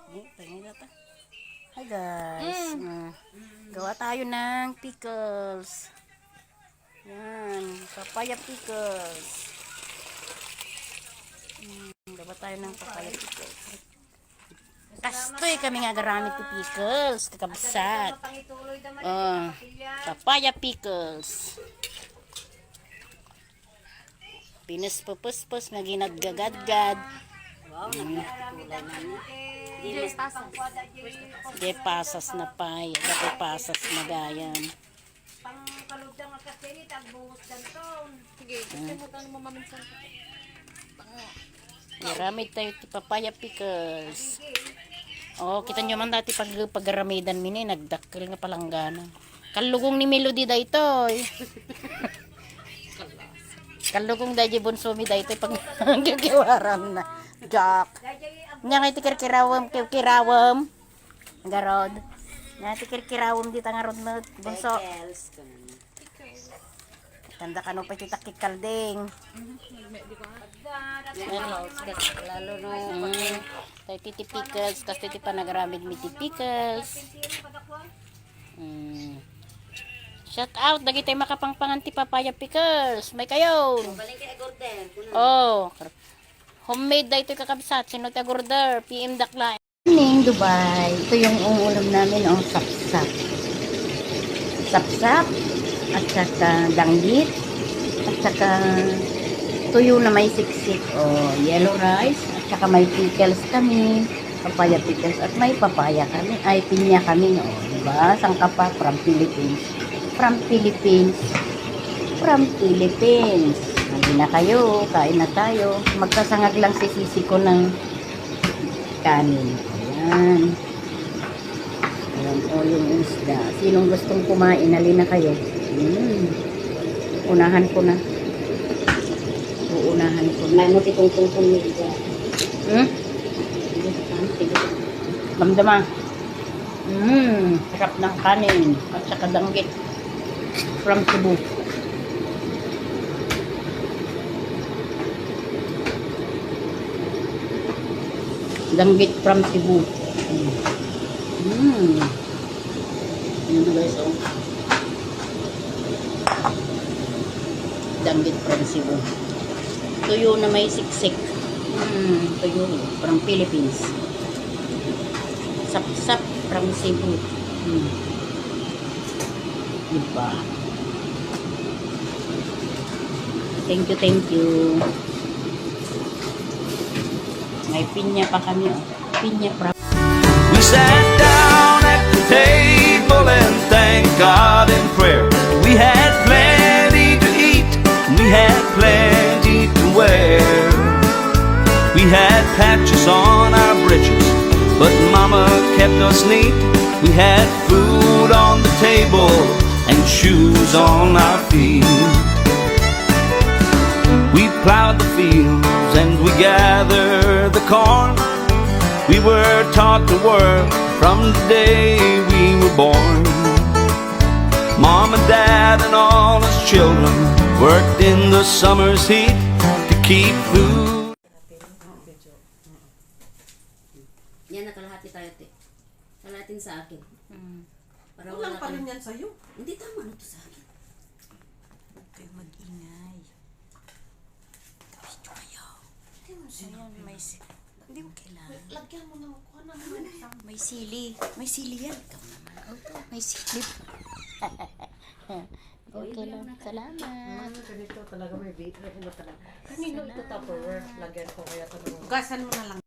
Hi guys. Gawa tayo ng pickles. Yan, papaya pickles. Gawa tayo ng papaya pickles. Kastoy kami nga garamit ko pickles. Kakabsat. Papaya pickles. Pinuspupus-pus na ginaggagadgad. Wow, nagkatulay na niya. Di pasas na pay. Dati pasas na gayan. Pangkaludang ang kasini, tagbuhos ganton. Sige, gusto mo tanong mo maminsan. Garamit tayo ti papaya pickles. Oh, kita nyo man dati paggaramidan mini, nagdakkel nga palanggana. Kalugong ni Melody da ito. Kalugong da di bonsumi da ito pag gigiwaram na. Jack. Nya nga iti kirkirawam. Garod. Nya iti kirkirawam di tangarod na bunso. Tanda ka no pa iti takikalding. Lalo no. Tayo titi pickles, tas titi pa nagramid mi ti pickles. Shout out, dagi tayo makapangpangan ti papaya pickles. May kayo. Oh, homemade daw ito kakabsat. Sino tayo order? PM Dakla. Morning, Dubai. Ito yung ulam namin, sapsap. Sapsap, at saka danggit, at saka tuyo na may siksik, yellow rice, at saka may pickles kami, papaya pickles, at may papaya kami, ay pinya kami, diba? Sangka pa, from Philippines. From Philippines. Hindi na kayo, kain na tayo. Magkasangag lang si sisi ko ng kanin. Ayan. Ayan o yung isda. Sinong gustong kumain, alin na kayo? Unahan ko na. Uunahan ko na. May mo titong nila. Damdama. Sarap ng kanin. At saka danggit. From Cebu. Danggit from Cebu. Yun guys, danggit from Cebu. Tuyo na may siksik. Tuyo from Philippines. Sap-sap from Cebu. Diba? Thank you. May pinya pa kami, pinya from. We sat down at the table and thanked God in prayer. We had plenty to eat, we had plenty to wear. We had patches on our britches, but Mama kept us neat. We had food on the table and shoes on our feet. We plowed the fields and we gathered the corn. We were taught to work from the day we were born. Mom and Dad and all us children worked in the summer's heat to keep food. Yan, nakalahati tayo, te. Kalahatin sa akin. Para Walang pa rin yan sa'yo. Hindi, tama na to sa akin. Huwag kayo mag-ingay. Gawin nyo kayo. Ayan, hindi mo kailangan. Lagyan mo na ako na May sili. May sili yan. Ikaw naman. May sili. Okay lang. Salamat. Ganito talaga may video. Kanino ito Tupperware? Lagyan ko kaya ito. Gasan mo na lang.